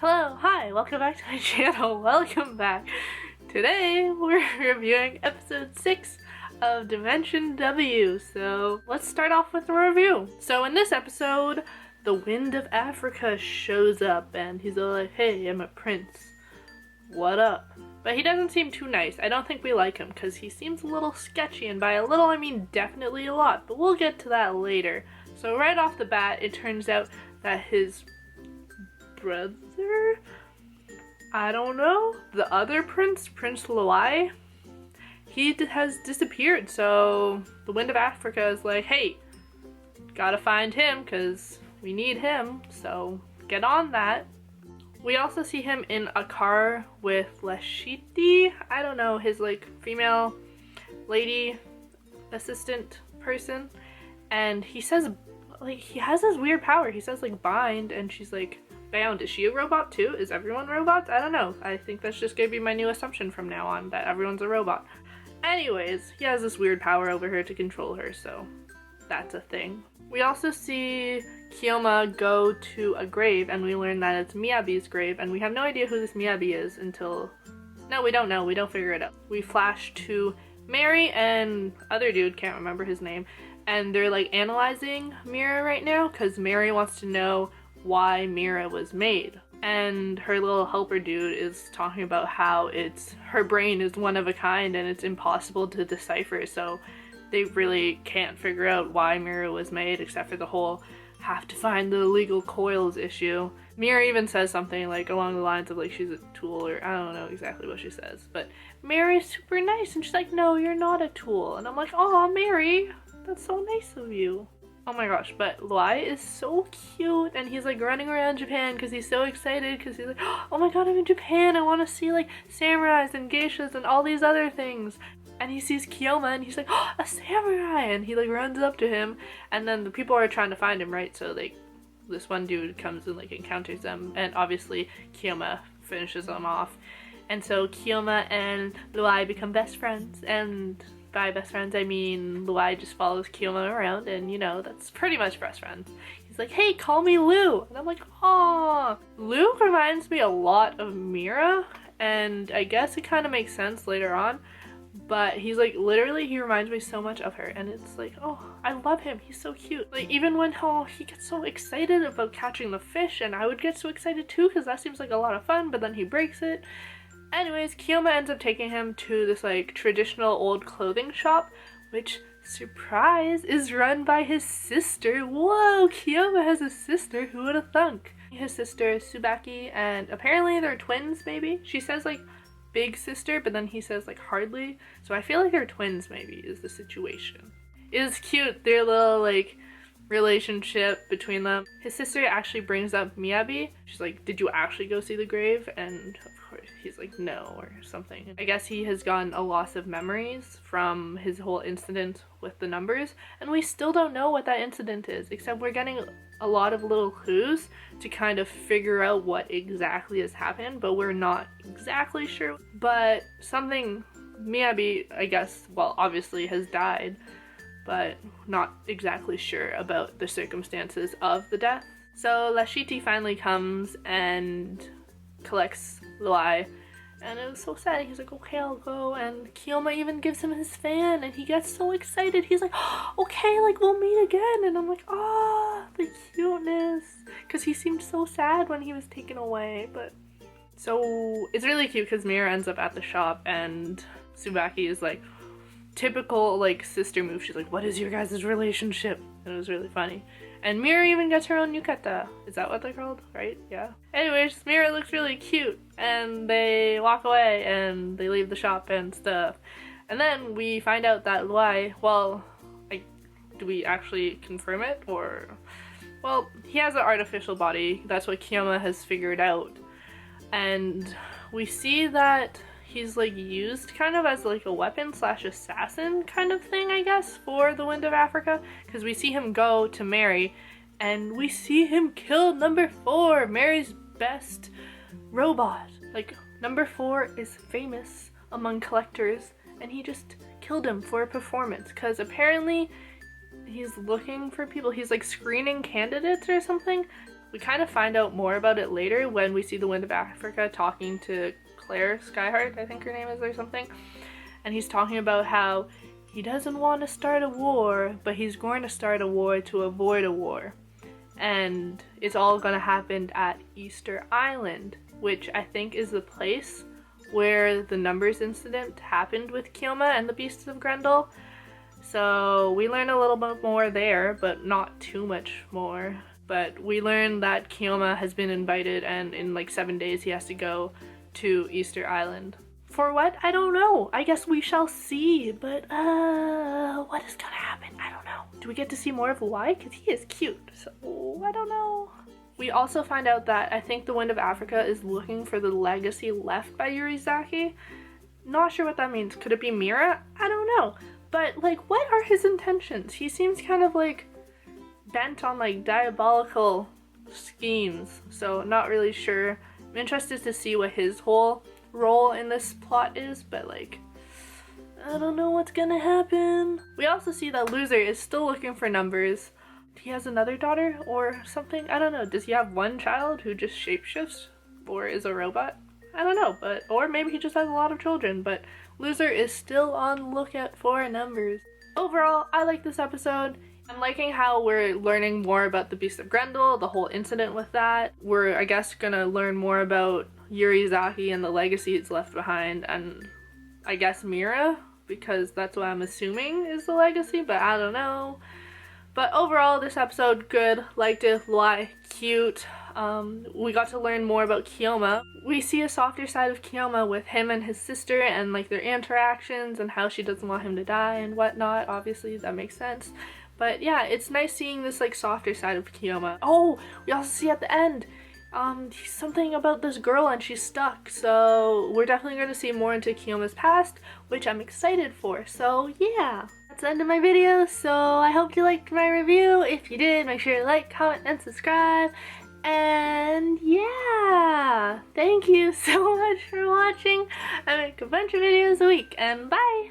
Hello, hi, welcome back to my channel. Welcome back. Today we're reviewing episode 6 of Dimension W. So let's start off with a review. So in this episode, the Wind of Africa shows up and he's all like, hey, I'm a prince. What up? But he doesn't seem too nice. I don't think we like him because he seems a little sketchy, and by a little I mean definitely a lot, but we'll get to that later. So right off the bat, it turns out that his brother? I don't know. The other prince, Prince Loai, he has disappeared. So the Wind of Africa is like, hey, gotta find him because we need him. So get on that. We also see him in a car with Lashiti. I don't know, his like female lady assistant person. And he says, like, he has this weird power. He says like bind, and she's like, bound. Is she a robot too? Is everyone robots? I don't know. I think that's just gonna be my new assumption from now on, that everyone's a robot. Anyways, he has this weird power over her to control her, so that's a thing. We also see Kyoma go to a grave, and we learn that it's Miyabi's grave, and we have no idea who this Miyabi is until... No, we don't know. We don't figure it out. We flash to Mary and other dude, can't remember his name, and they're like analyzing Mira right now because Mary wants to know why Mira was made. And her little helper dude is talking about how her brain is one of a kind and it's impossible to decipher, so they really can't figure out why Mira was made, except for the whole have to find the illegal coils issue. Mira even says something like along the lines of like she's a tool, or I don't know exactly what she says, but Mary's super nice and she's like, no, you're not a tool. And I'm like, oh, Mary, that's so nice of you. Oh my gosh, but Loai is so cute, and he's like running around Japan because he's so excited because he's like, oh my god, I'm in Japan, I want to see like samurais and geishas and all these other things. And he sees Kyoma and he's like, oh, a samurai, and he like runs up to him, and then the people are trying to find him, right? So like this one dude comes and like encounters them, and obviously Kyoma finishes them off. And so Kyoma and Loai become best friends, and by best friends I mean Loai just follows Kyoma around, and you know, that's pretty much best friends. He's like, hey, call me Lou, and I'm like, aw. Lou reminds me a lot of Mira, and I guess it kind of makes sense later on, but he's like, literally he reminds me so much of her, and it's like, oh, I love him, he's so cute. Like even when he gets so excited about catching the fish, and I would get so excited too because that seems like a lot of fun, but then he breaks it. Anyways, Kyoma ends up taking him to this like traditional old clothing shop, which, surprise, is run by his sister. Whoa, Kyoma has a sister, who would have thunk? His sister is Tsubaki, and apparently they're twins maybe? She says like big sister, but then he says like hardly, so I feel like they're twins maybe is the situation. It is cute, their little like relationship between them. His sister actually brings up Miyabi. She's like, did you actually go see the grave? And of course he's like, no, or something. I guess he has gotten a loss of memories from his whole incident with the numbers, and we still don't know what that incident is, except we're getting a lot of little clues to kind of figure out what exactly has happened, but we're not exactly sure. But something, Miyabi, I guess, well, obviously has died, but not exactly sure about the circumstances of the death. So Lashiti finally comes and collects Loai, and it was so sad. He's like, okay, I'll go, and Kyoma even gives him his fan, and he gets so excited. He's like, oh, okay, like we'll meet again, and I'm like, oh, the cuteness, because he seemed so sad when he was taken away. But so it's really cute because Mira ends up at the shop, and Tsubaki is like, typical like sister move, she's like, what is your guys' relationship? And it was really funny. And Mira even gets her own yukata. Is that what they're called? Right? Yeah. Anyways, Mira looks really cute, and they walk away and they leave the shop and stuff. And then we find out that Loai, well, like, do we actually confirm it? Or, well, he has an artificial body. That's what Kyoma has figured out. And we see that he's like used kind of as like a weapon slash assassin kind of thing, I guess, for the Wind of Africa, because we see him go to Mary and we see him kill number 4, Mary's best robot. Like, number 4 is famous among collectors, and he just killed him for a performance because apparently he's looking for people. He's like screening candidates or something. We kind of find out more about it later when we see the Wind of Africa talking to Claire Skyheart, I think her name is, or something. And he's talking about how he doesn't want to start a war, but he's going to start a war to avoid a war. And it's all going to happen at Easter Island, which I think is the place where the numbers incident happened with Keoma and the Beasts of Grendel. So we learn a little bit more there, but not too much more. But we learn that Keoma has been invited, and in like 7 days he has to go to Easter Island. For what? I don't know. I guess we shall see, but what is gonna happen? I don't know. Do we get to see more of Luai? Because he is cute, so I don't know. We also find out that I think the Wind of Africa is looking for the legacy left by Yurizaki. Not sure what that means. Could it be Mira? I don't know. But like, what are his intentions? He seems kind of like bent on like diabolical schemes, so not really sure. I'm interested to see what his whole role in this plot is, but like, I don't know what's gonna happen. We also see that Loser is still looking for numbers. He has another daughter or something? I don't know. Does he have one child who just shapeshifts or is a robot? I don't know, but or maybe he just has a lot of children, but Loser is still on the lookout for numbers. Overall, I like this episode. I'm liking how we're learning more about the Beast of Grendel, the whole incident with that. We're, I guess, gonna learn more about Yurizaki and the legacy it's left behind, and I guess Mira, because that's what I'm assuming is the legacy, but I don't know. But overall, this episode, good. Liked it. Luai, cute. We got to learn more about Keoma. We see a softer side of Keoma with him and his sister and like their interactions and how she doesn't want him to die and whatnot. Obviously, that makes sense. But yeah, it's nice seeing this like softer side of Keoma. Oh, we also see at the end, something about this girl and she's stuck. So we're definitely going to see more into Keoma's past, which I'm excited for. So yeah. That's the end of my video, so I hope you liked my review. If you did, make sure to like, comment, and subscribe. And yeah, thank you so much for watching. I make a bunch of videos a week, and bye!